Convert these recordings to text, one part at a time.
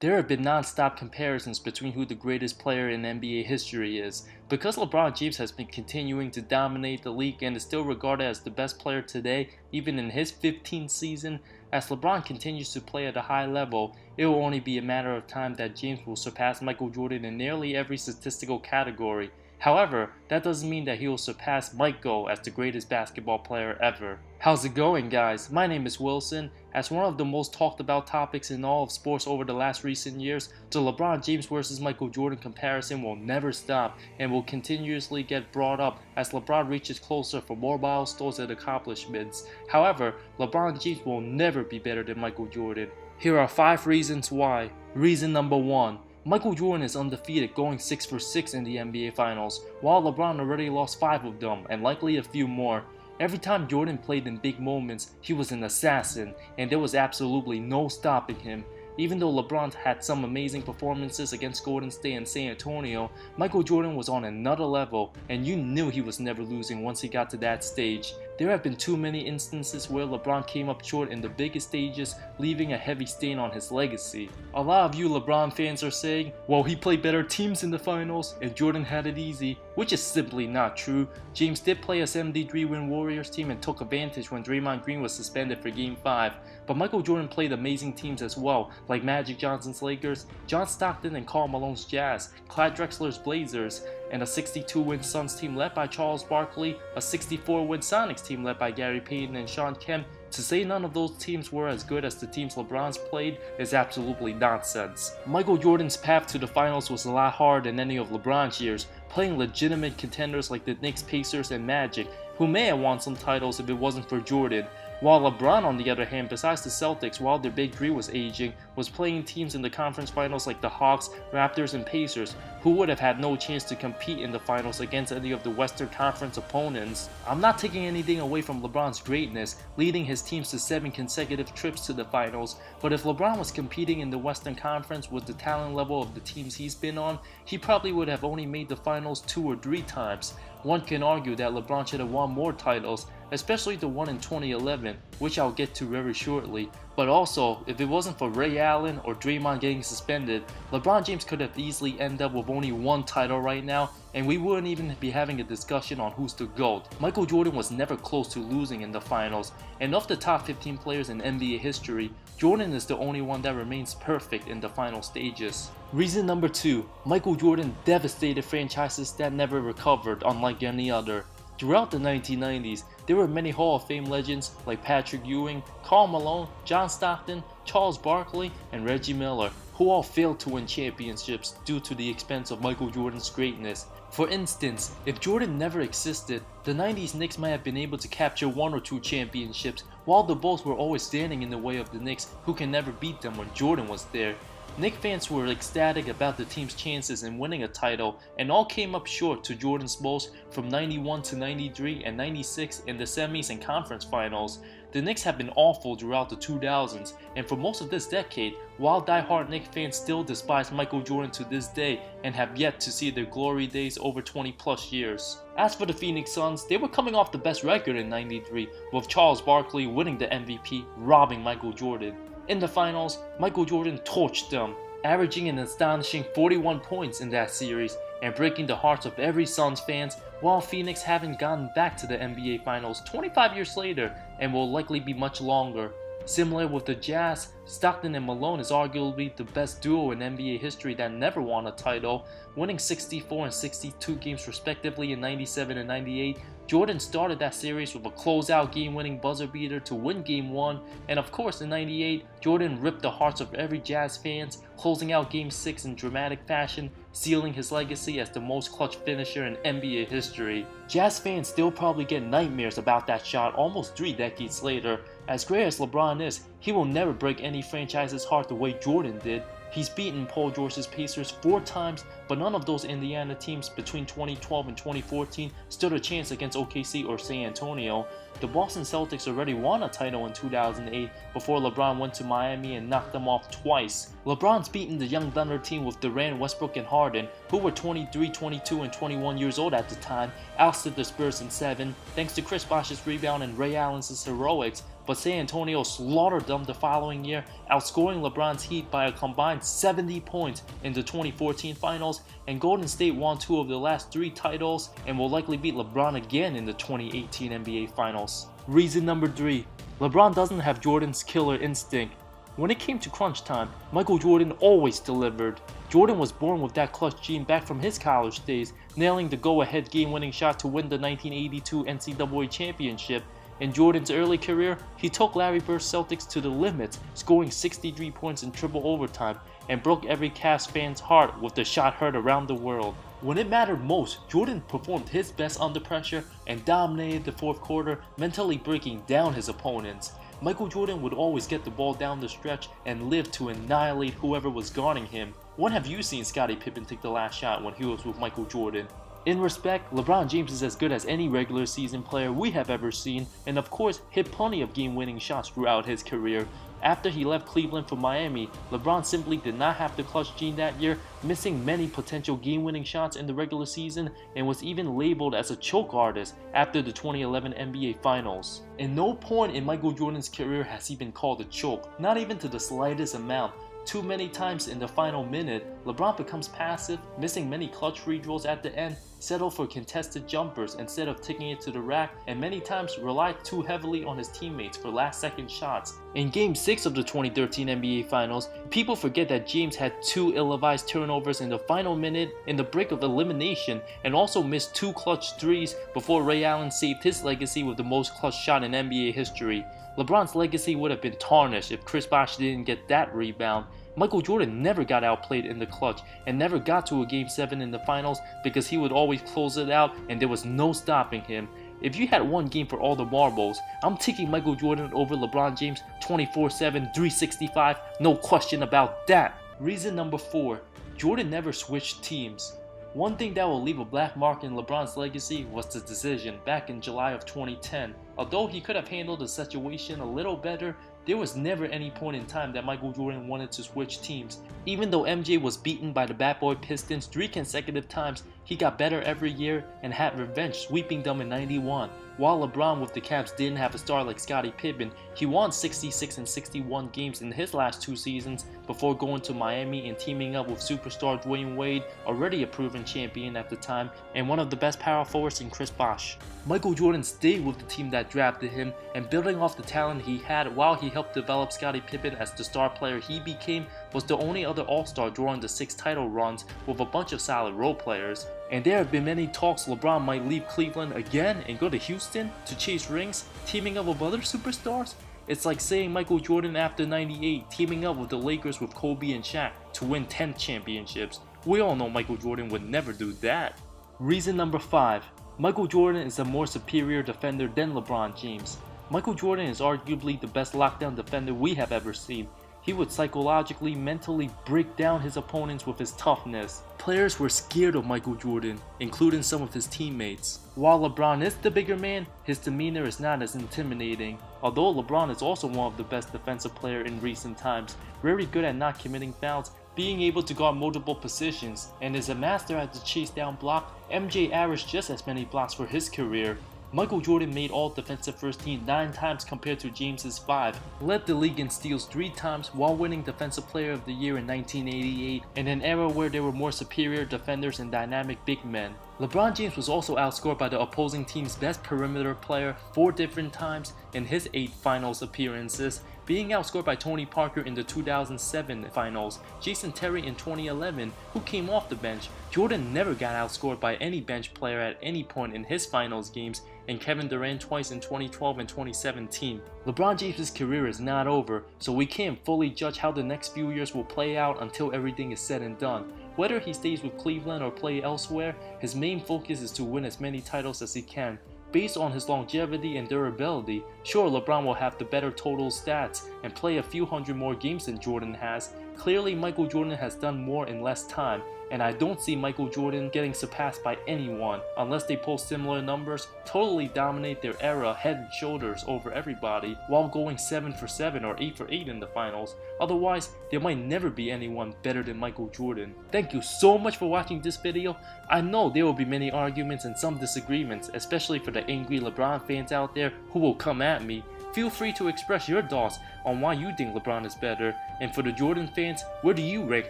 There have been non-stop comparisons between who the greatest player in NBA history is. Because LeBron James has been continuing to dominate the league and is still regarded as the best player today, even in his 15th season, as LeBron continues to play at a high level, it will only be a matter of time that James will surpass Michael Jordan in nearly every statistical category. However, that doesn't mean that he will surpass Michael as the greatest basketball player ever. How's it going, guys? My name is Wilson. As one of the most talked about topics in all of sports over the last recent years, the LeBron James vs Michael Jordan comparison will never stop and will continuously get brought up as LeBron reaches closer for more milestones and accomplishments. However, LeBron James will never be better than Michael Jordan. Here are 5 reasons why. Reason number 1. Michael Jordan is undefeated, going 6 for 6 in the NBA Finals, while LeBron already lost 5 of them, and likely a few more. Every time Jordan played in big moments, he was an assassin, and there was absolutely no stopping him. Even though LeBron had some amazing performances against Golden State and San Antonio, Michael Jordan was on another level, and you knew he was never losing once he got to that stage. There have been too many instances where LeBron came up short in the biggest stages, leaving a heavy stain on his legacy. A lot of you LeBron fans are saying, well, he played better teams in the finals and Jordan had it easy, which is simply not true. James did play a 73-win Warriors team and took advantage when Draymond Green was suspended for Game 5, but Michael Jordan played amazing teams as well, like Magic Johnson's Lakers, John Stockton and Karl Malone's Jazz, Clyde Drexler's Blazers, and a 62-win Suns team led by Charles Barkley, a 64-win Sonics team led by Gary Payton and Shawn Kemp. To say none of those teams were as good as the teams LeBron's played is absolutely nonsense. Michael Jordan's path to the finals was a lot harder than any of LeBron's years, playing legitimate contenders like the Knicks, Pacers, and Magic, who may have won some titles if it wasn't for Jordan. While LeBron, on the other hand, besides the Celtics, while their big three was aging, was playing teams in the conference finals like the Hawks, Raptors, and Pacers, who would have had no chance to compete in the finals against any of the Western Conference opponents. I'm not taking anything away from LeBron's greatness, leading his teams to 7 consecutive trips to the finals, but if LeBron was competing in the Western Conference with the talent level of the teams he's been on, he probably would have only made the finals 2 or 3 times. One can argue that LeBron should have won more titles, especially the one in 2011, which I'll get to very shortly. But also, if it wasn't for Ray Allen or Draymond getting suspended, LeBron James could have easily ended up with only 1 title right now, and we wouldn't even be having a discussion on who's the GOAT. Michael Jordan was never close to losing in the finals, and of the top 15 players in NBA history, Jordan is the only one that remains perfect in the final stages. Reason number 2, Michael Jordan devastated franchises that never recovered, unlike any other. Throughout the 1990s, there were many Hall of Fame legends like Patrick Ewing, Karl Malone, John Stockton, Charles Barkley, and Reggie Miller, who all failed to win championships due to the expense of Michael Jordan's greatness. For instance, if Jordan never existed, the 90s Knicks might have been able to capture 1 or 2 championships, while the Bulls were always standing in the way of the Knicks, who can never beat them when Jordan was there. Knicks fans were ecstatic about the team's chances in winning a title, and all came up short to Jordan's Bulls from 91 to 93 and 96 in the semis and conference finals. The Knicks have been awful throughout the 2000s, and for most of this decade, while die-hard Knicks fans still despise Michael Jordan to this day and have yet to see their glory days over 20 plus years. As for the Phoenix Suns, they were coming off the best record in 93, with Charles Barkley winning the MVP, robbing Michael Jordan. In the finals, Michael Jordan torched them, averaging an astonishing 41 points in that series and breaking the hearts of every Suns fans, while Phoenix haven't gotten back to the NBA Finals 25 years later and will likely be much longer. Similar with the Jazz, Stockton and Malone is arguably the best duo in NBA history that never won a title, winning 64 and 62 games respectively in 97 and 98. Jordan started that series with a closeout game-winning buzzer beater to win Game 1, and of course in 98, Jordan ripped the hearts of every Jazz fans, closing out Game 6 in dramatic fashion, sealing his legacy as the most clutch finisher in NBA history. Jazz fans still probably get nightmares about that shot almost 3 decades later. As great as LeBron is, he will never break any franchise's heart the way Jordan did. He's beaten Paul George's Pacers 4 times, but none of those Indiana teams between 2012 and 2014 stood a chance against OKC or San Antonio. The Boston Celtics already won a title in 2008 before LeBron went to Miami and knocked them off twice. LeBron's beaten the young Thunder team with Durant, Westbrook, and Harden, who were 23, 22, and 21 years old at the time, ousted the Spurs in 7, thanks to Chris Bosh's rebound and Ray Allen's heroics, but San Antonio slaughtered them the following year, outscoring LeBron's Heat by a combined 70 points in the 2014 finals, and Golden State won 2 of the last 3 titles and will likely beat LeBron again in the 2018 NBA Finals. Reason number 3. LeBron doesn't have Jordan's killer instinct. When it came to crunch time, Michael Jordan always delivered. Jordan was born with that clutch gene back from his college days, nailing the go-ahead game-winning shot to win the 1982 NCAA championship. In Jordan's early career, he took Larry Bird's Celtics to the limits, scoring 63 points in triple overtime, and broke every Cavs fan's heart with the shot heard around the world. When it mattered most, Jordan performed his best under pressure and dominated the fourth quarter, mentally breaking down his opponents. Michael Jordan would always get the ball down the stretch and live to annihilate whoever was guarding him. When have you seen Scottie Pippen take the last shot when he was with Michael Jordan? In respect, LeBron James is as good as any regular season player we have ever seen, and of course hit plenty of game-winning shots throughout his career. After he left Cleveland for Miami, LeBron simply did not have the clutch gene that year, missing many potential game-winning shots in the regular season, and was even labeled as a choke artist after the 2011 NBA Finals. In no point in Michael Jordan's career has he been called a choke, not even to the slightest amount. Too many times in the final minute, LeBron becomes passive, missing many clutch free throws at the end, settle for contested jumpers instead of taking it to the rack, and many times relied too heavily on his teammates for last-second shots. In Game 6 of the 2013 NBA Finals, people forget that James had 2 ill-advised turnovers in the final minute in the brink of elimination, and also missed 2 clutch threes before Ray Allen saved his legacy with the most clutch shot in NBA history. LeBron's legacy would have been tarnished if Chris Bosh didn't get that rebound. Michael Jordan never got outplayed in the clutch and never got to a Game 7 in the finals because he would always close it out and there was no stopping him. If you had one game for all the marbles, I'm taking Michael Jordan over LeBron James 24/7, 365, no question about that. Reason number 4, Jordan never switched teams. One thing that will leave a black mark in LeBron's legacy was the decision back in July of 2010. Although he could have handled the situation a little better, there was never any point in time that Michael Jordan wanted to switch teams. Even though MJ was beaten by the Bad Boy Pistons 3 consecutive times, he got better every year and had revenge, sweeping them in '91. While LeBron with the Cavs didn't have a star like Scottie Pippen, he won 66 and 61 games in his last 2 seasons before going to Miami and teaming up with superstar Dwayne Wade, already a proven champion at the time, and one of the best power forwards in Chris Bosh. Michael Jordan stayed with the team that drafted him, and building off the talent he had while he helped develop Scottie Pippen as the star player he became, was the only other All-Star during the 6 title runs with a bunch of solid role players. And there have been many talks LeBron might leave Cleveland again and go to Houston to chase rings, teaming up with other superstars. It's like saying Michael Jordan after '98 teaming up with the Lakers with Kobe and Shaq to win 10 championships. We all know Michael Jordan would never do that. Reason number 5. Michael Jordan is a more superior defender than LeBron James. Michael Jordan is arguably the best lockdown defender we have ever seen. He would psychologically, mentally break down his opponents with his toughness. Players were scared of Michael Jordan, including some of his teammates. While LeBron is the bigger man, his demeanor is not as intimidating. Although LeBron is also one of the best defensive players in recent times, very good at not committing fouls, being able to guard multiple positions, and is a master at the chase down block, MJ averaged just as many blocks for his career. Michael Jordan made all defensive first team 9 times compared to James's 5, led the league in steals 3 times while winning Defensive Player of the Year in 1988, in an era where there were more superior defenders and dynamic big men. LeBron James was also outscored by the opposing team's best perimeter player 4 different times in his 8 finals appearances, being outscored by Tony Parker in the 2007 finals, Jason Terry in 2011, who came off the bench. Jordan never got outscored by any bench player at any point in his finals games, and Kevin Durant twice in 2012 and 2017. LeBron James' career is not over, so we can't fully judge how the next few years will play out until everything is said and done. Whether he stays with Cleveland or play elsewhere, his main focus is to win as many titles as he can. Based on his longevity and durability, sure, LeBron will have the better total stats and play a few hundred more games than Jordan has. Clearly, Michael Jordan has done more in less time, and I don't see Michael Jordan getting surpassed by anyone unless they post similar numbers, totally dominate their era head and shoulders over everybody while going 7 for 7 or 8 for 8 in the finals. Otherwise, there might never be anyone better than Michael Jordan. Thank you so much for watching this video. I know there will be many arguments and some disagreements, especially for the angry LeBron fans out there who will come at me. Feel free to express your thoughts on why you think LeBron is better, and for the Jordan fans, where do you rank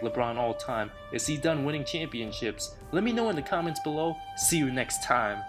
LeBron all time? Is he done winning championships? Let me know in the comments below. See you next time.